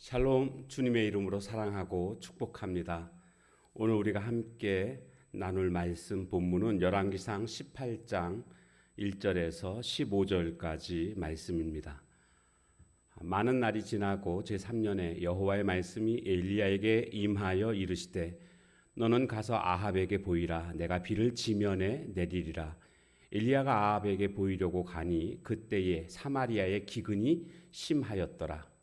샬롬, 주님의 이름으로 사랑하고 축복합니다. 오늘 우리가 함께 나눌 말씀 본문은 열왕기상 18장 1절에서 15절까지 말씀입니다. 많은 날이 지나고 제3년에 여호와의 말씀이 엘리야에게 임하여 이르시되 너는 가서 아합에게 보이라. 내가 비를 지면에 내리리라. 엘리야가 아합에게 보이려고 가니 그때에 사마리아의 기근이 심하였더라.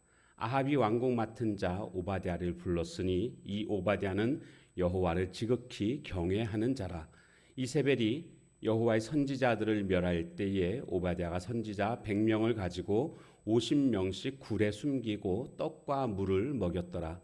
아합이 왕궁 맡은 자 오바댜를 불렀으니 이 오바댜는 여호와를 지극히 경외하는 자라. 이세벨이 여호와의 선지자들을 멸할 때에 오바댜가 선지자 100명을 가지고 50명씩 굴에 숨기고 떡과 물을 먹였더라.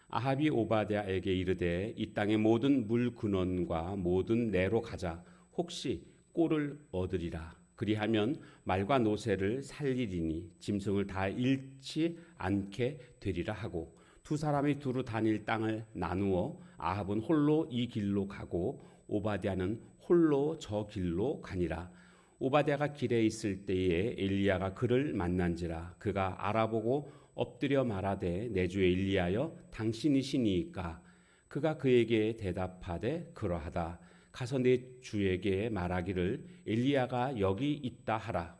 아합이 오바댜에게 이르되 이 땅의 모든 물 근원과 모든 내로 가자. 혹시 꼴을 얻으리라. 그리하면 말과 노새를 살리리니 짐승을 다 잃지 않게 되리라 하고 두 사람이 두루 다닐 땅을 나누어 아합은 홀로 이 길로 가고 오바댜는 홀로 저 길로 가니라. 오바댜가 길에 있을 때에 엘리야가 그를 만난지라. 그가 알아보고 엎드려 말하되 내 주 엘리야여 당신이시니이까. 그가 그에게 대답하되 그러하다. 가서 내 주에게 말하기를 엘리야가 여기 있다 하라.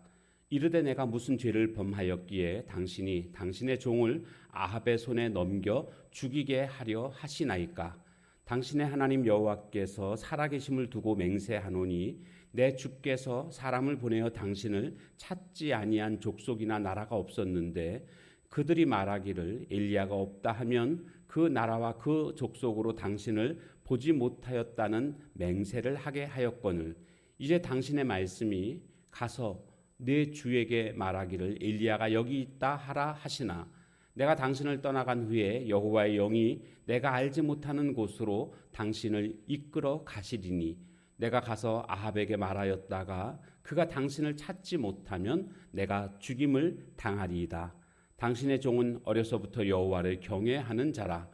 이르되 내가 무슨 죄를 범하였기에 당신이 당신의 종을 아합의 손에 넘겨 죽이게 하려 하시나이까. 당신의 하나님 여호와께서 살아계심을 두고 맹세하노니 내 주께서 사람을 보내어 당신을 찾지 아니한 족속이나 나라가 없었는데 그들이 말하기를 엘리야가 없다 하면 그 나라와 그 족속으로 당신을 보지 못하였다는 맹세를 하게 하였거늘 이제 당신의 말씀이 가서 내 주에게 말하기를 엘리야가 여기 있다 하라 하시나 내가 당신을 떠나간 후에 여호와의 영이 내가 알지 못하는 곳으로 당신을 이끌어 가시리니 내가 가서 아합에게 말하였다가 그가 당신을 찾지 못하면 내가 죽임을 당하리이다. 당신의 종은 어려서부터 여호와를 경외하는 자라.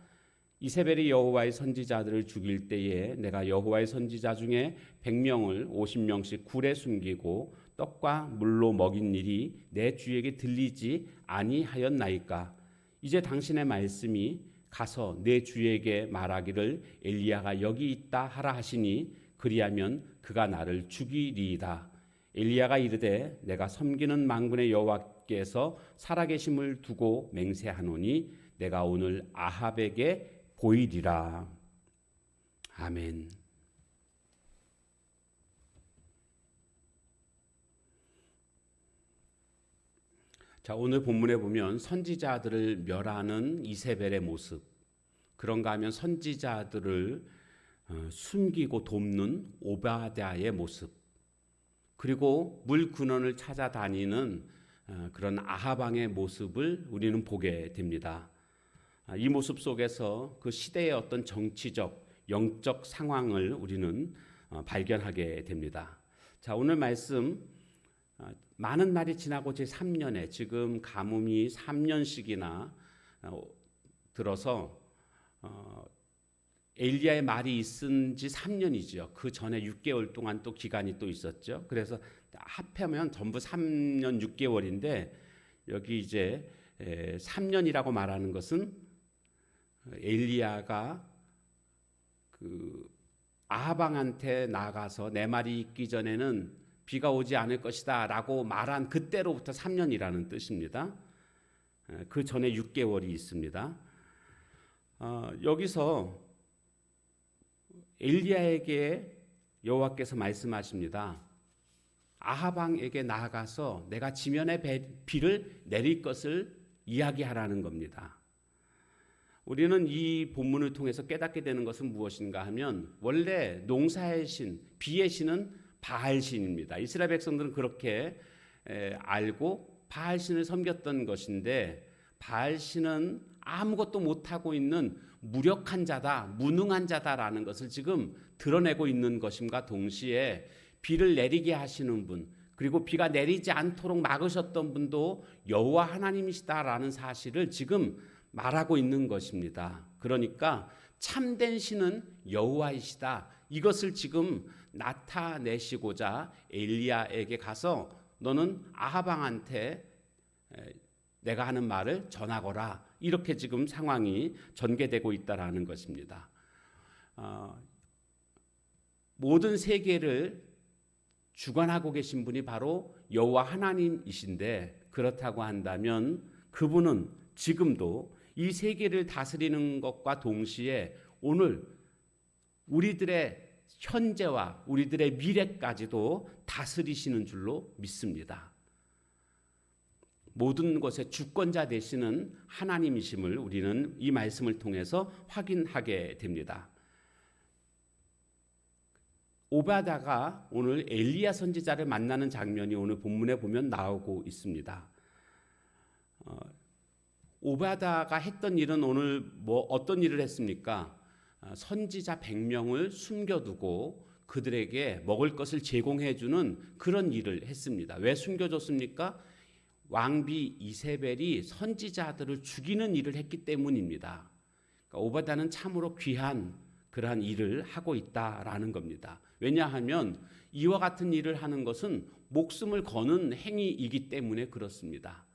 이세벨이 여호와의 선지자들을 죽일 때에 내가 여호와의 선지자 중에 100명을 50명씩 굴에 숨기고 떡과 물로 먹인 일이 내 주에게 들리지 아니하였나이까. 이제 당신의 말씀이 가서 내 주에게 말하기를 엘리야가 여기 있다 하라 하시니 그리하면 그가 나를 죽이리이다. 엘리야가 이르되 내가 섬기는 만군의 여호와께서 살아계심을 두고 맹세하노니 내가 오늘 아합에게 보이리라. 아멘. 자, 오늘 본문에 보면 선지자들을 멸하는 이세벨의 모습, 그런가 하면 선지자들을 숨기고 돕는 오바댜의 모습, 그리고 물 근원을 찾아다니는 그런 아합 왕의 모습을 우리는 보게 됩니다. 이 모습 속에서 그 시대의 어떤 정치적, 영적 상황을 우리는 발견하게 됩니다. 자, 오늘 말씀 많은 날이 지나고 제3년에 지금 가뭄이 3년씩이나 들어서 엘리야의 말이 있은 지 3년이죠. 그 전에 6개월 동안 또 기간이 또 있었죠. 그래서 합하면 전부 3년 6개월인데 여기 이제 3년이라고 말하는 것은 엘리야가 그 아합 왕한테 나가서 내 말이 있기 전에는 비가 오지 않을 것이다 라고 말한 그때로부터 3년이라는 뜻입니다. 그 전에 6개월이 있습니다. 여기서 엘리야에게 여호와께서 말씀하십니다. 아합 왕에게 나아가서 내가 지면에 비를 내릴 것을 이야기하라는 겁니다. 우리는 이 본문을 통해서 깨닫게 되는 것은 무엇인가 하면 원래 농사의 신, 비의 신은 바알 신입니다. 이스라엘 백성들은 그렇게 알고 바알 신을 섬겼던 것인데 바알 신은 아무것도 못하고 있는 무력한 자다, 무능한 자다라는 것을 지금 드러내고 있는 것임과 동시에 비를 내리게 하시는 분, 그리고 비가 내리지 않도록 막으셨던 분도 여호와 하나님이시다라는 사실을 지금 말하고 있는 것입니다. 그러니까 참된 신은 여호와이시다. 이것을 지금 나타내시고자 엘리야에게 가서 너는 아합 왕한테 내가 하는 말을 전하거라. 이렇게 지금 상황이 전개되고 있다라는 것입니다. 모든 세계를 주관하고 계신 분이 바로 여호와 하나님이신데, 그렇다고 한다면 그분은 지금도 이 세계를 다스리는 것과 동시에 오늘 우리들의 현재와 우리들의 미래까지도 다스리시는 줄로 믿습니다. 모든 것의 주권자 되시는 하나님이심을 우리는 이 말씀을 통해서 확인하게 됩니다. 오바다가 오늘 엘리야 선지자를 만나는 장면이 오늘 본문에 보면 나오고 있습니다. 오바다가 했던 일은 오늘 어떤 일을 했습니까? 선지자 100명을 숨겨두고 그들에게 먹을 것을 제공해주는 그런 일을 했습니다. 왜 숨겨줬습니까? 왕비 이세벨이 선지자들을 죽이는 일을 했기 때문입니다. 그러니까 오바다는 참으로 귀한 그러한 일을 하고 있다라는 겁니다. 왜냐하면 이와 같은 일을 하는 것은 목숨을 거는 행위이기 때문에 그렇습니다.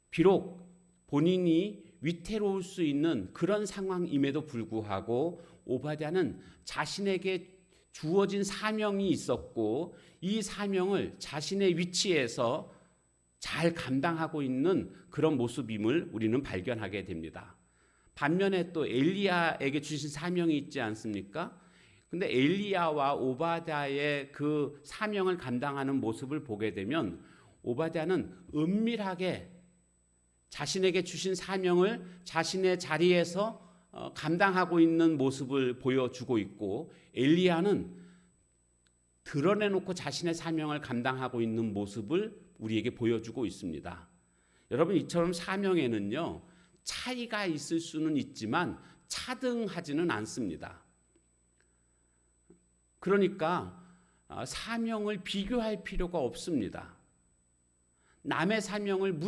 비록 본인이 위태로울 수 있는 그런 상황임에도 불구하고 오바댜는 자신에게 주어진 사명이 있었고 이 사명을 자신의 위치에서 잘 감당하고 있는 그런 모습임을 우리는 발견하게 됩니다. 반면에 또 엘리야에게 주신 사명이 있지 않습니까? 근데 엘리야와 오바댜의 그 사명을 감당하는 모습을 보게 되면 오바댜는 은밀하게 자신에게 주신 사명을 자신의 자리에서 감당하고 있는 모습을 보여주고 있고, 엘리야는 드러내놓고 자신의 사명을 감당하고 있는 모습을 우리에게 보여주고 있습니다. 여러분, 이처럼 사명에는요 차이가 있을 수는 있지만 차등하지는 않습니다. 그러니까 사명을 비교할 필요가 없습니다. 남의 사명을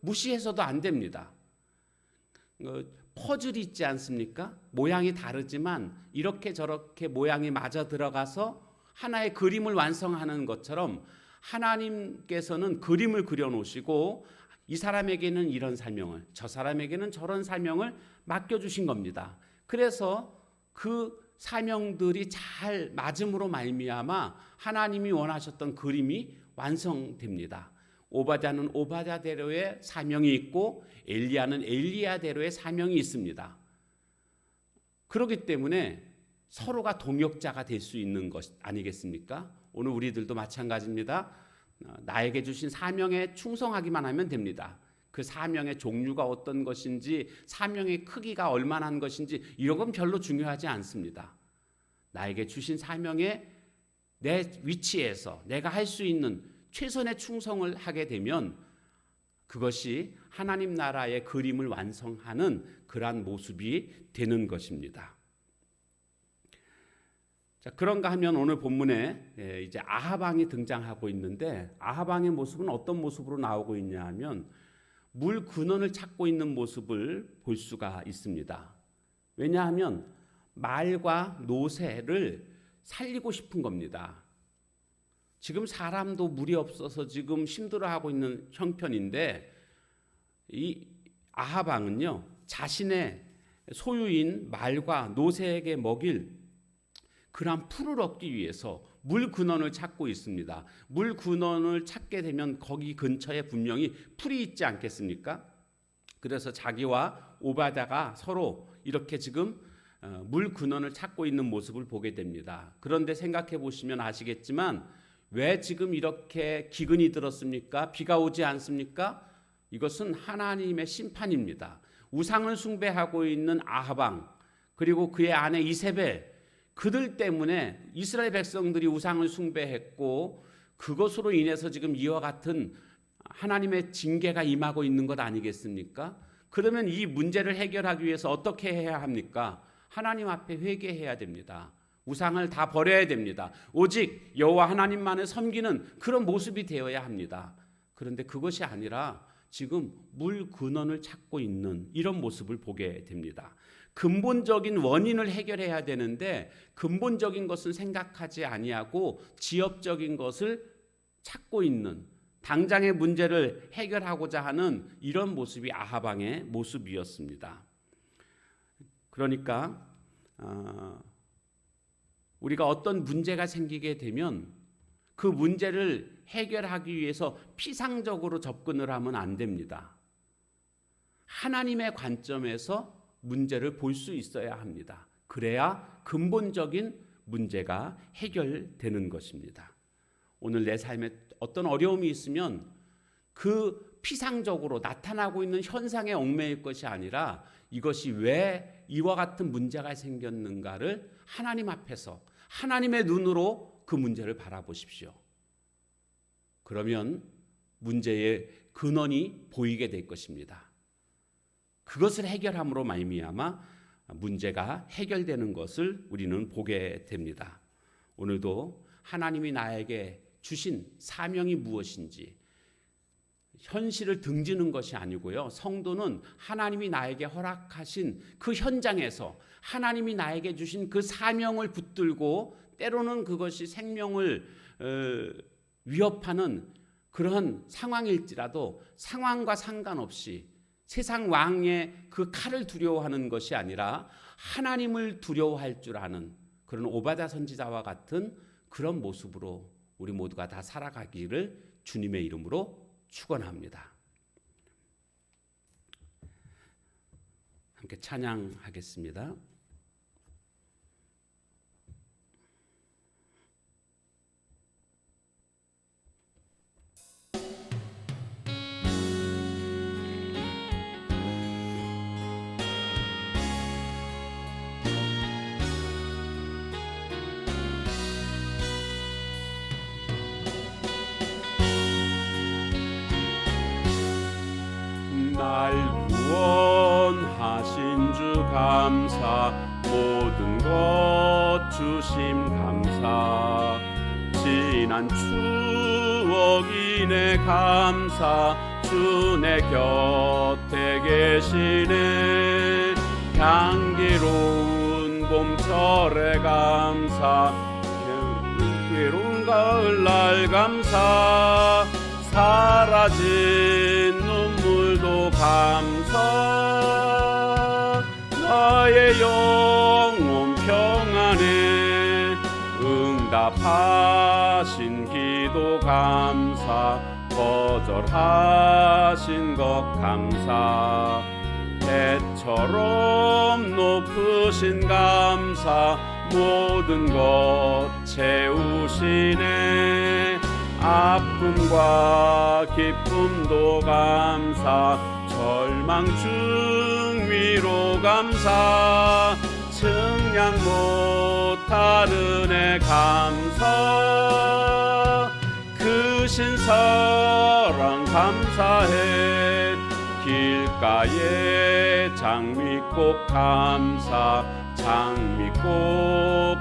무시해서도 안 됩니다. 퍼즐이 있지 않습니까? 모양이 다르지만 이렇게 저렇게 모양이 맞아 들어가서 하나의 그림을 완성하는 것처럼 하나님께서는 그림을 그려놓으시고 이 사람에게는 이런 사명을, 저 사람에게는 저런 사명을 맡겨주신 겁니다. 그래서 그 사명들이 잘 맞음으로 말미암아 하나님이 원하셨던 그림이 완성됩니다. 오바댜는 오바댜대로의 사명이 있고 엘리야는 엘리야대로의 사명이 있습니다. 그렇기 때문에 서로가 동역자가 될 수 있는 것 아니겠습니까? 오늘 우리들도 마찬가지입니다. 나에게 주신 사명에 충성하기만 하면 됩니다. 그 사명의 종류가 어떤 것인지, 사명의 크기가 얼마나 한 것인지 이런 건 별로 중요하지 않습니다. 나에게 주신 사명에 내 위치에서 내가 할 수 있는 최선의 충성을 하게 되면 그것이 하나님 나라의 그림을 완성하는 그러한 모습이 되는 것입니다. 자, 그런가 하면 오늘 본문에 이제 아합 왕이 등장하고 있는데, 아합 왕의 모습은 어떤 모습으로 나오고 있냐 하면 물 근원을 찾고 있는 모습을 볼 수가 있습니다. 왜냐하면 말과 노새를 살리고 싶은 겁니다. 지금 사람도 물이 없어서 지금 힘들어하고 있는 형편인데, 이 아합 왕은요 자신의 소유인 말과 노새에게 먹일 그러한 풀을 얻기 위해서 물 근원을 찾고 있습니다. 물 근원을 찾게 되면 거기 근처에 분명히 풀이 있지 않겠습니까? 그래서 자기와 오바댜가 서로 이렇게 지금 물 근원을 찾고 있는 모습을 보게 됩니다. 그런데 생각해 보시면 아시겠지만 왜 지금 이렇게 기근이 들었습니까? 비가 오지 않습니까? 이것은 하나님의 심판입니다. 우상을 숭배하고 있는 아합 왕, 그리고 그의 아내 이세벨, 그들 때문에 이스라엘 백성들이 우상을 숭배했고 그것으로 인해서 지금 이와 같은 하나님의 징계가 임하고 있는 것 아니겠습니까? 그러면 이 문제를 해결하기 위해서 어떻게 해야 합니까? 하나님 앞에 회개해야 됩니다. 우상을 다 버려야 됩니다. 오직 여호와 하나님만을 섬기는 그런 모습이 되어야 합니다. 그런데 그것이 아니라 지금 물 근원을 찾고 있는 이런 모습을 보게 됩니다. 근본적인 원인을 해결해야 되는데 근본적인 것은 생각하지 아니하고 지엽적인 것을 찾고 있는, 당장의 문제를 해결하고자 하는 이런 모습이 아합 왕의 모습이었습니다. 그러니까 우리가 어떤 문제가 생기게 되면 그 문제를 해결하기 위해서 피상적으로 접근을 하면 안 됩니다. 하나님의 관점에서 문제를 볼 수 있어야 합니다. 그래야 근본적인 문제가 해결되는 것입니다. 오늘 내 삶에 어떤 어려움이 있으면 그 피상적으로 나타나고 있는 현상에 얽매일 것이 아니라 이것이 왜 이와 같은 문제가 생겼는가를 하나님 앞에서 하나님의 눈으로 그 문제를 바라보십시오. 그러면 문제의 근원이 보이게 될 것입니다. 그것을 해결함으로 말미암아 문제가 해결되는 것을 우리는 보게 됩니다. 오늘도 하나님이 나에게 주신 사명이 무엇인지 현실을 등지는 것이 아니고요. 성도는 하나님이 나에게 허락하신 그 현장에서 하나님이 나에게 주신 그 사명을 붙들고 때로는 그것이 생명을 위협하는 그런 상황일지라도 상황과 상관없이 세상 왕의 그 칼을 두려워하는 것이 아니라 하나님을 두려워할 줄 아는 그런 오바댜 선지자와 같은 그런 모습으로 우리 모두가 다 살아가기를 주님의 이름으로 축원합니다. 함께 찬양하겠습니다. 날 구원하신 주 감사, 모든 것 주심 감사, 지난 추억이네 감사, 주 내 곁에 계시네. 향기로운 봄철에 감사, 괴로운 가을날 감사, 사라진 눈물도 감사, 나의 영혼 평안에 응답하신 기도 감사, 거절하신 것 감사, 배처럼 높으신 감사, 모든 것 채우시네. 아픔과 기쁨도 감사, 절망 중 위로 감사, 측량 못하는 애 감사, 크신 사랑 감사해. 길가에 장미꽃 감사, 장미꽃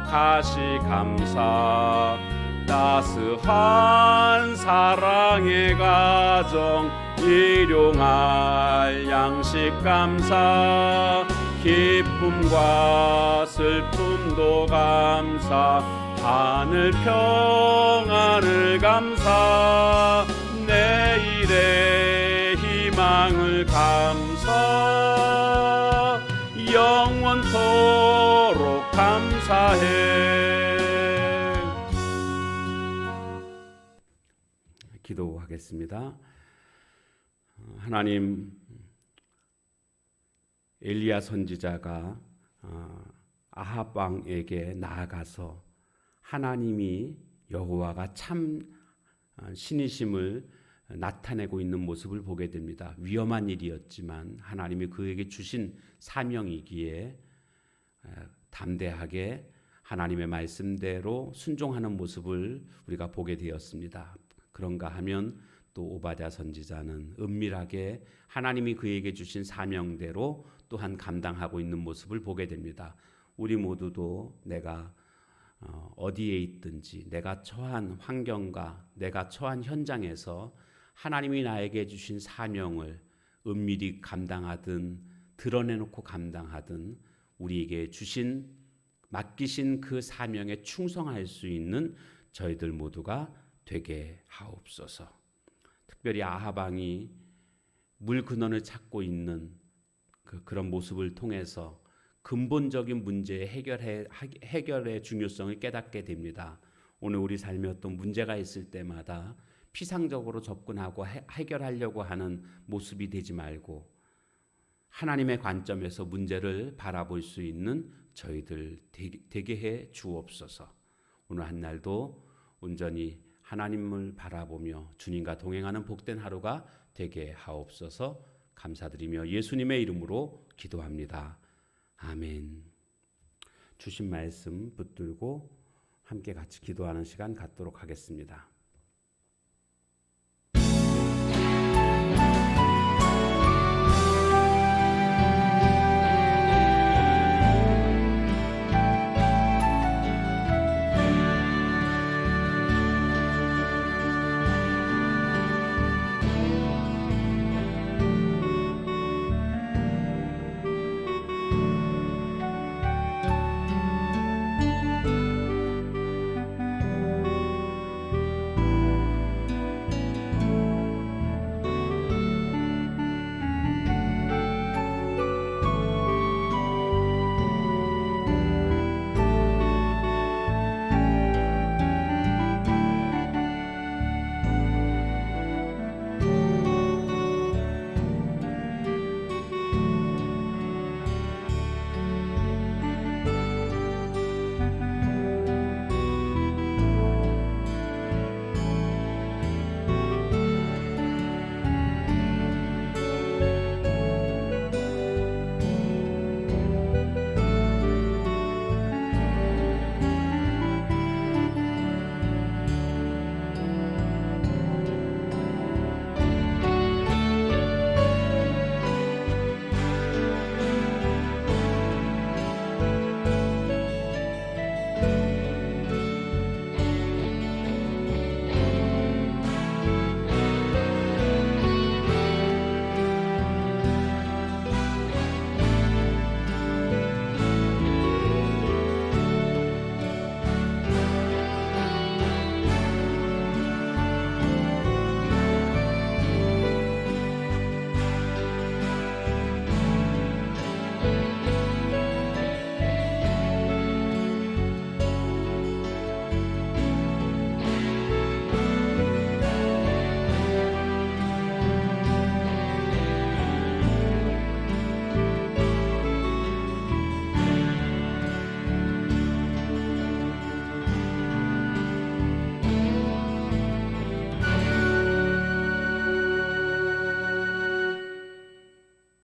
가시 감사, 따스한 사랑의 가정 일용할 양식 감사, 기쁨과 슬픔도 감사, 하늘 평안을 감사, 내일의 희망을 감사, 영원토록 감사해. 기도하겠습니다. 하나님, 엘리야 선지자가 아합 왕에게 나아가서 하나님이 여호와가 참 신이심을 나타내고 있는 모습을 보게 됩니다. 위험한 일이었지만 하나님이 그에게 주신 사명이기에 담대하게 하나님의 말씀대로 순종하는 모습을 우리가 보게 되었습니다. 그런가 하면 또 오바댜 선지자는 은밀하게 하나님이 그에게 주신 사명대로 또한 감당하고 있는 모습을 보게 됩니다. 우리 모두도 내가 어디에 있든지 내가 처한 환경과 내가 처한 현장에서 하나님이 나에게 주신 사명을 은밀히 감당하든 드러내놓고 감당하든 우리에게 주신 맡기신 그 사명에 충성할 수 있는 저희들 모두가 되게 하옵소서. 특별히 아합 왕이 물 근원을 찾고 있는 그런 모습을 통해서 근본적인 문제의 해결의 중요성을 깨닫게 됩니다. 오늘 우리 삶에 어떤 문제가 있을 때마다 피상적으로 접근하고 해결하려고 하는 모습이 되지 말고 하나님의 관점에서 문제를 바라볼 수 있는 저희들 되게 해 주옵소서. 오늘 한 날도 온전히 하나님을 바라보며 주님과 동행하는 복된 하루가 되게 하옵소서. 감사드리며 예수님의 이름으로 기도합니다. 아멘. 주신 말씀 붙들고 함께 같이 기도하는 시간 갖도록 하겠습니다.